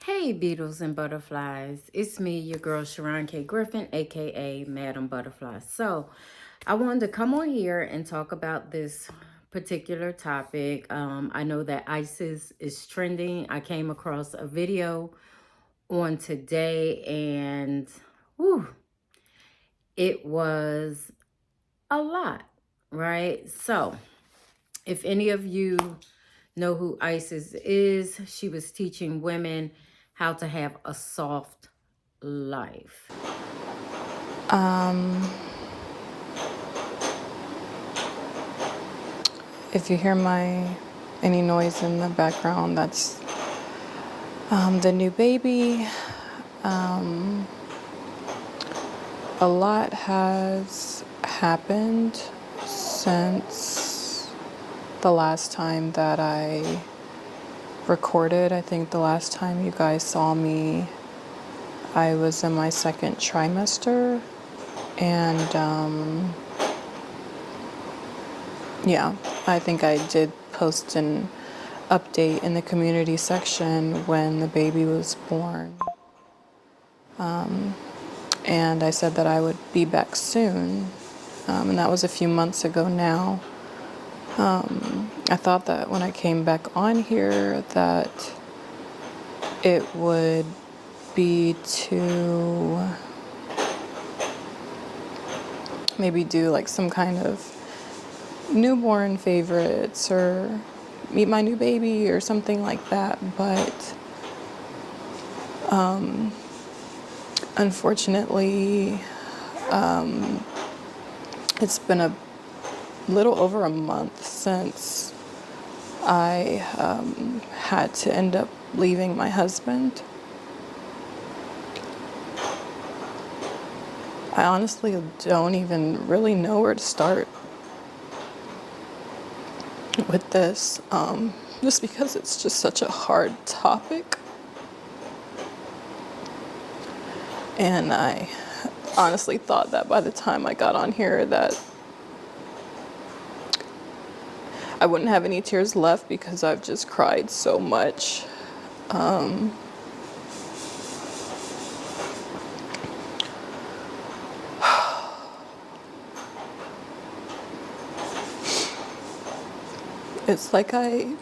Hey, beetles and butterflies. It's me, your girl, Sharon K. Griffin, aka Madam Butterfly. So, I wanted to come on here and talk about this particular topic. I know that ISIS is trending. I came across a video on today, and whew, it was a lot, right? So, if any of you know who ISIS is, she was teaching women how to have a soft life. Um, if you hear any noise in the background, that's the new baby. Um, a lot has happened since the last time that I recorded. I think the last time you guys saw me, I was in my second trimester, and yeah, I think I did post an update in the community section when the baby was born. And I said that I would be back soon. And that was a few months ago now. I thought that when I came back on here that it would be to maybe do like some kind of newborn favorites or meet my new baby or something like that, but unfortunately it's been a little over a month since I had to end up leaving my husband. I honestly don't even really know where to start with this, just because it's just such a hard topic. And I honestly thought that by the time I got on here that I wouldn't have any tears left because I've just cried so much. It's like I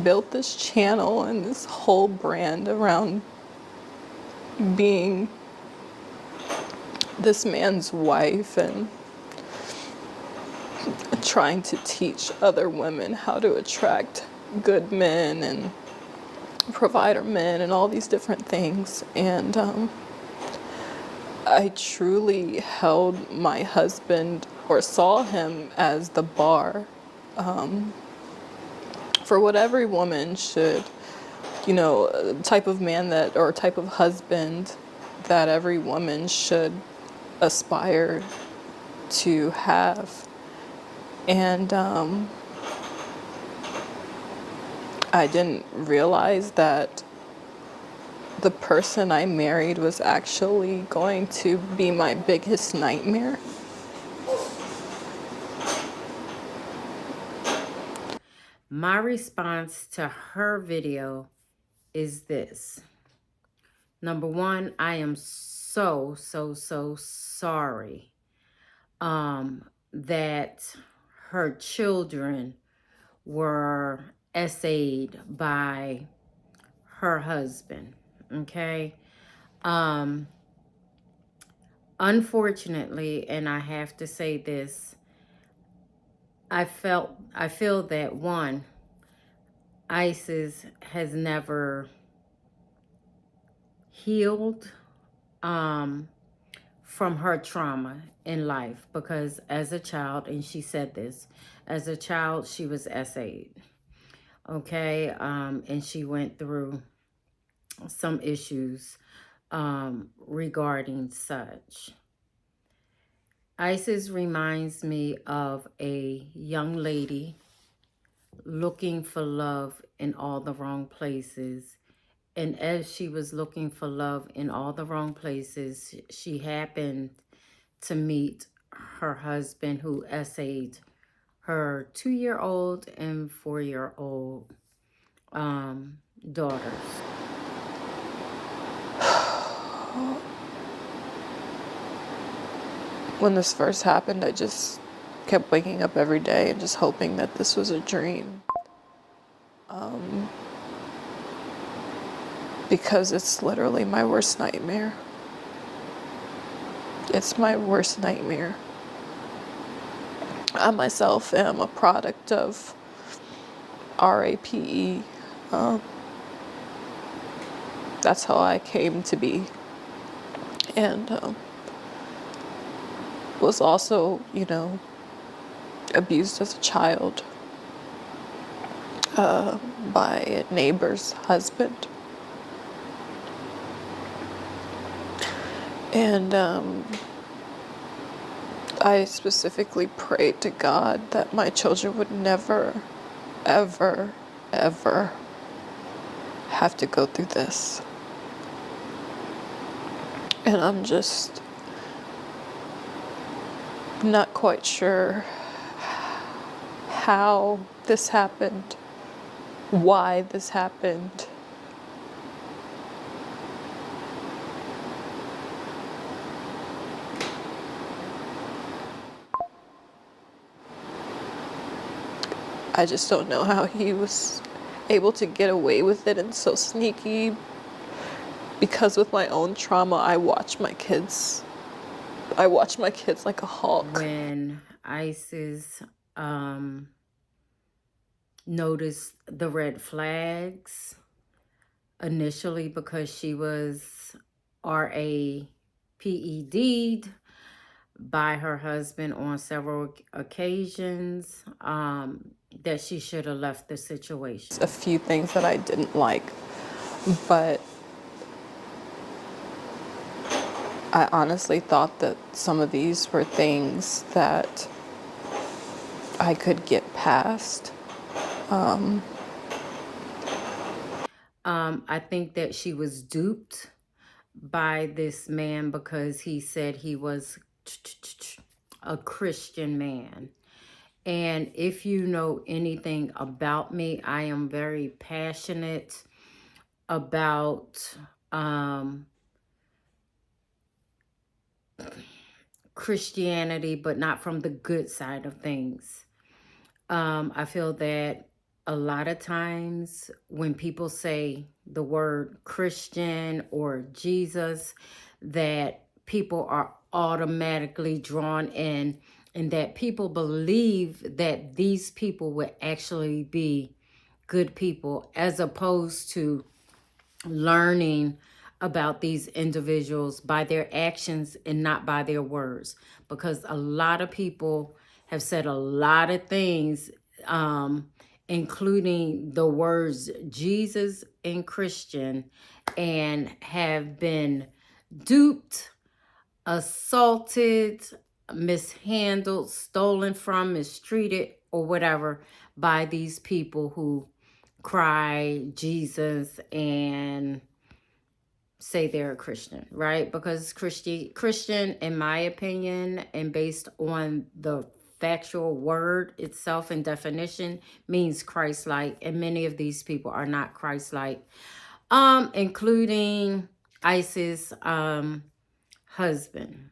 built this channel and this whole brand around being this man's wife and trying to teach other women how to attract good men and provider men and all these different things. And I truly held my husband or saw him as the bar for what every woman should, type of man that, or type of husband that every woman should aspire to have. And I didn't realize that the person I married was actually going to be my biggest nightmare. My response to her video is this. Number one, I am so sorry that her children were essayed by her husband. Okay. Unfortunately, and I have to say this, I feel that one, ISIS has never healed from her trauma in life, because as a child, and she said this, as a child she was essayed, okay, and she went through some issues regarding such. ISIS reminds me of a young lady looking for love in all the wrong places. And as she was looking for love in all the wrong places, she happened to meet her husband, who essayed her 2-year-old and 4-year-old daughters. When this first happened, I just kept waking up every day and just hoping that this was a dream. Because it's literally my worst nightmare. It's my worst nightmare. I myself am a product of RAPE. That's how I came to be. And was also, abused as a child by a neighbor's husband. And I specifically prayed to God that my children would never, ever, ever have to go through this. And I'm just not quite sure how this happened, why this happened. I just don't know how he was able to get away with it and so sneaky, because with my own trauma, I watch my kids like a hawk. When ISIS noticed the red flags initially because she was RAPED'd by her husband on several occasions, that she should have left the situation. A few things that I didn't like, but I honestly thought that some of these were things that I could get past. I think that she was duped by this man because he said he was a Christian man. And if you know anything about me, I am very passionate about Christianity, but not from the good side of things. I feel that a lot of times when people say the word Christian or Jesus, that people are automatically drawn in, and that people believe that these people would actually be good people, as opposed to learning about these individuals by their actions and not by their words. Because a lot of people have said a lot of things, including the words Jesus and Christian, and have been duped, assaulted, mishandled, stolen from, mistreated, or whatever by these people who cry Jesus and say they're a Christian, right? Because Christian, in my opinion, and based on the factual word itself and definition, means Christ-like, and many of these people are not Christ-like, including ISIS husband.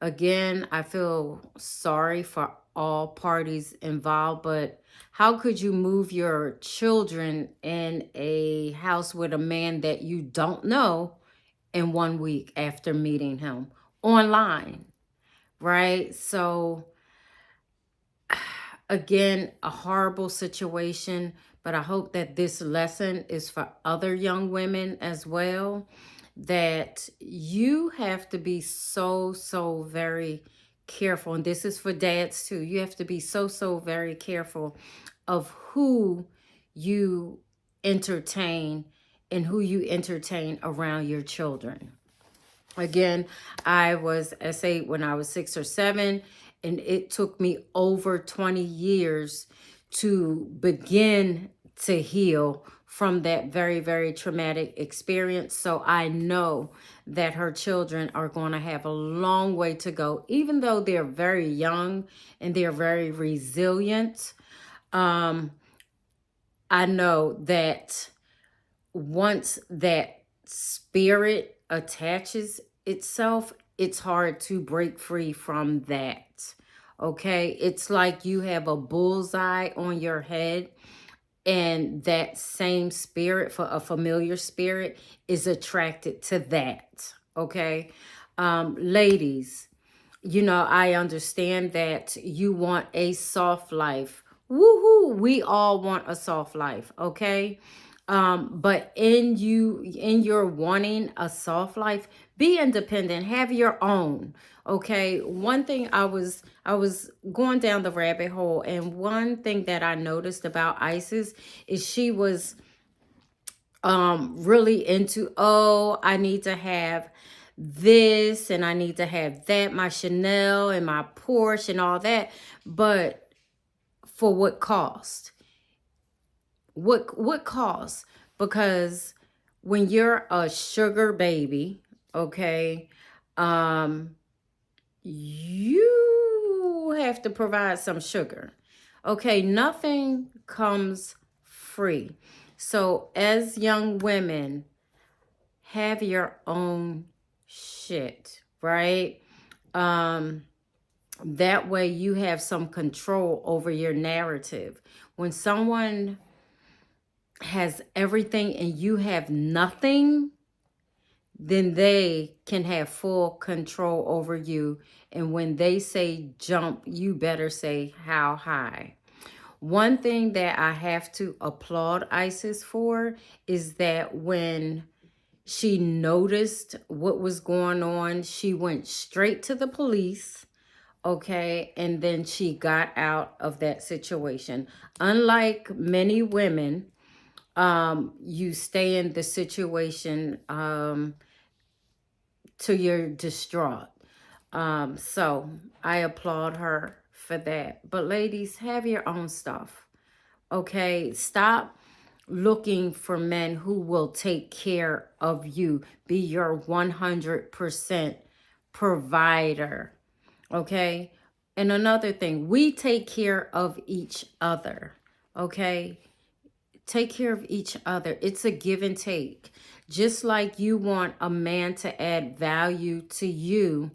Again, I feel sorry for all parties involved, but how could you move your children in a house with a man that you don't know in 1 week after meeting him online, right? So again, a horrible situation, but I hope that this lesson is for other young women as well, that you have to be so very careful. And this is for dads too. You have to be so very careful of who you entertain and who you entertain around your children. Again, I was SA when I was 6 or 7, and it took me over 20 years to begin to heal from that very traumatic experience. So I know that her children are going to have a long way to go, even though they're very young and they're very resilient. I know that once that spirit attaches itself, it's hard to break free from that. Okay? It's like you have a bullseye on your head, and that same spirit, for a familiar spirit, is attracted to that. Okay? Ladies, I understand that you want a soft life. Woohoo! We all want a soft life, okay? But in your wanting a soft life, be independent, have your own. Okay. One thing, I was going down the rabbit hole, and one thing that I noticed about Isis is she was really into, oh, I need to have this and I need to have that, my Chanel and my Porsche and all that. But for what cost? What cost? Because when you're a sugar baby, okay, um you have to provide some sugar. Okay, nothing comes free. So as young women, have your own shit, right? Um, that way you have some control over your narrative. When someone has everything and you have nothing, then they can have full control over you. And when they say jump, you better say how high. One thing that I have to applaud Isis for is that when she noticed what was going on, she went straight to the police, okay, and then she got out of that situation. Unlike many women, you stay in the situation till you're distraught. So I applaud her for that. But ladies, have your own stuff. Okay, stop looking for men who will take care of you, be your 100% provider. Okay, and another thing, we take care of each other. Okay, take care of each other. It's a give and take. Just like you want a man to add value to you,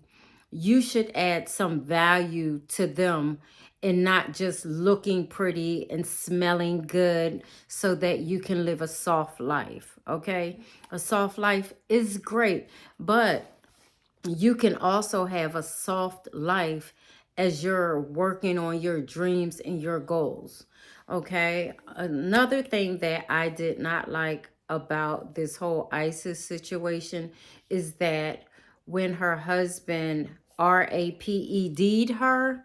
you should add some value to them, and not just looking pretty and smelling good so that you can live a soft life. Okay, a soft life is great, but you can also have a soft life as you're working on your dreams and your goals. Okay. Another thing that I did not like about this whole ISIS situation is that when her husband raped'd her,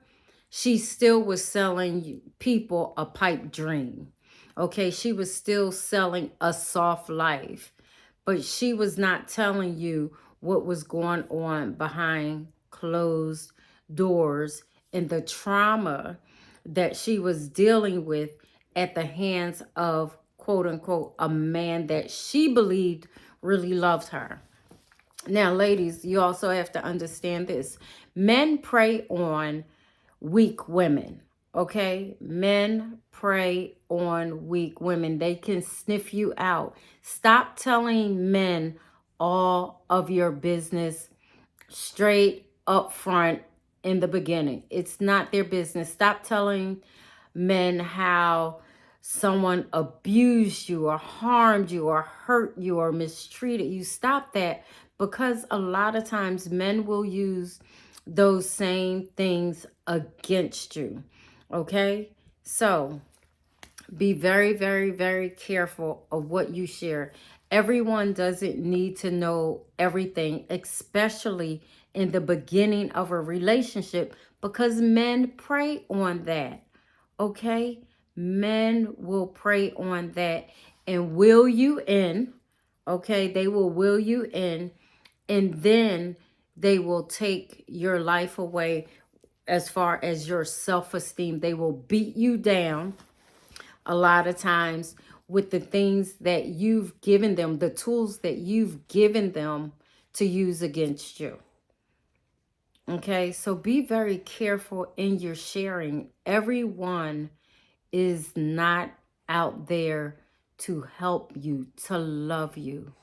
she still was selling people a pipe dream. Okay. She was still selling a soft life, but she was not telling you what was going on behind closed doors and the trauma that she was dealing with at the hands of, quote unquote, a man that she believed really loved her. Now, ladies, you also have to understand this. Men prey on weak women. Okay? Men prey on weak women. They can sniff you out. Stop telling men all of your business straight up front in the beginning. It's not their business. Stop telling men how someone abused you or harmed you or hurt you or mistreated you. Stop that, because a lot of times men will use those same things against you. Okay? So be very, very, very careful of what you share. Everyone doesn't need to know everything, especially in the beginning of a relationship, because men prey on that. Okay? Men will prey on that and will you in. Okay? They will you in, and then they will take your life away as far as your self-esteem. They will beat you down a lot of times with the things that you've given them, the tools that you've given them to use against you. Okay, so be very careful in your sharing. Everyone is not out there to help you, to love you.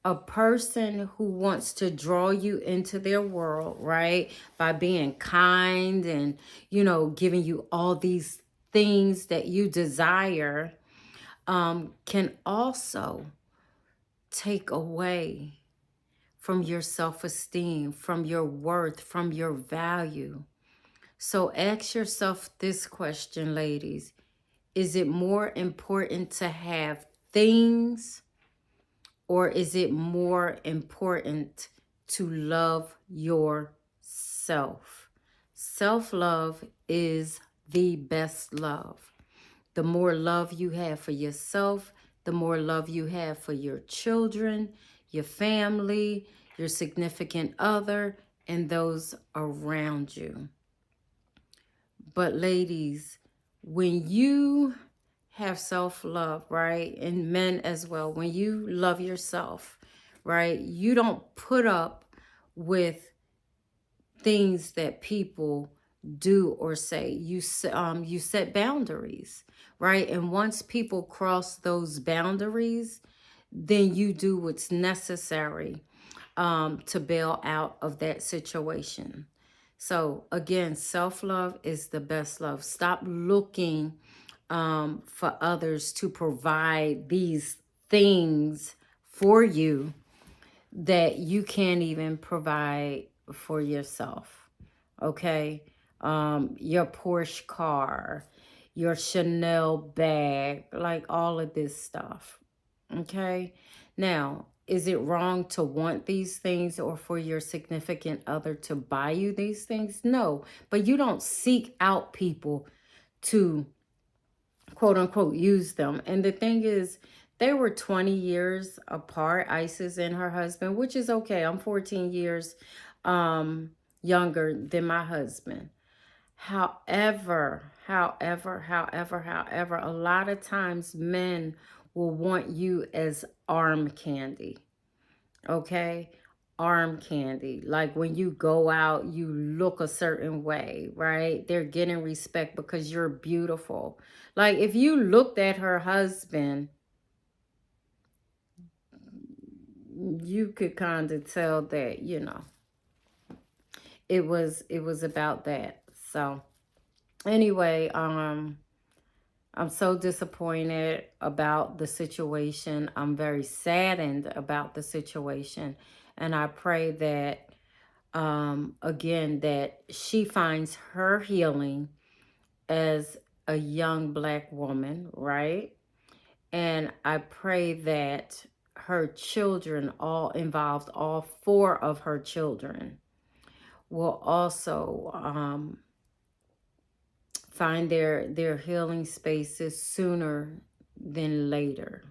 a person who wants to draw you into their world, right? By being kind and, giving you all these things that you desire, can also take away from your self-esteem, from your worth, from your value. So ask yourself this question, ladies. Is it more important to have things, or is it more important to love yourself? Self-love is the best love. The more love you have for yourself, the more love you have for your children, your family, your significant other, and those around you. But ladies, when you have self-love, right? And men as well, when you love yourself, right? You don't put up with things that people do or say. You set boundaries, right? And once people cross those boundaries, then you do what's necessary to bail out of that situation. So again, self-love is the best love. Stop looking for others to provide these things for you that you can't even provide for yourself. Okay? Your Porsche car, your Chanel bag, like all of this stuff. Okay? Now, is it wrong to want these things or for your significant other to buy you these things? No, but you don't seek out people to quote unquote use them. And the thing is, they were 20 years apart, Isis and her husband, which is okay. I'm 14 years younger than my husband. However, a lot of times men will want you as arm candy. Okay? Arm candy. Like when you go out, you look a certain way, right? They're getting respect because you're beautiful. Like if you looked at her husband, you could kind of tell that, it was about that. So anyway, I'm so disappointed about the situation. I'm very saddened about the situation. And I pray that, again, that she finds her healing as a young Black woman, right? And I pray that her children, all involved, all four of her children, will also find their healing spaces sooner than later.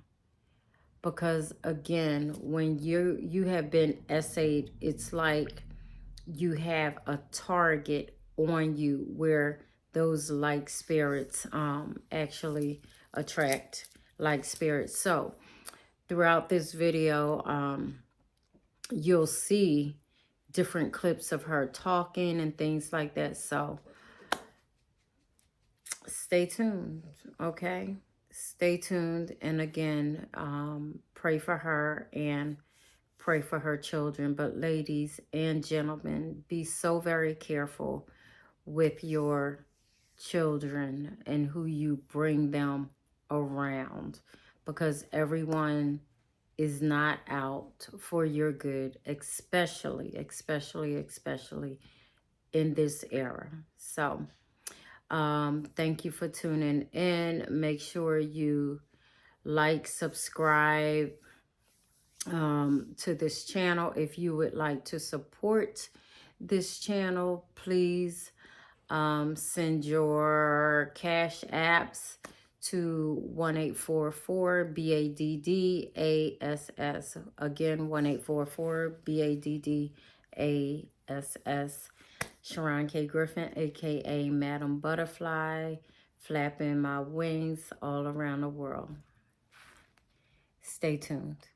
Because again, when you have been essayed, it's like you have a target on you where those like spirits actually attract like spirits. So throughout this video, you'll see different clips of her talking and things like that. So stay tuned, okay? Stay tuned. And again, pray for her and pray for her children. But ladies and gentlemen, be so very careful with your children and who you bring them around, because everyone is not out for your good, especially in this era. So thank you for tuning in. Make sure you like, subscribe to this channel. If you would like to support this channel, please send your cash apps to 1-844-BADDASS. Again, 1-844-BADDASS. Sharon K. Griffin, aka Madam Butterfly, flapping my wings all around the world. Stay tuned.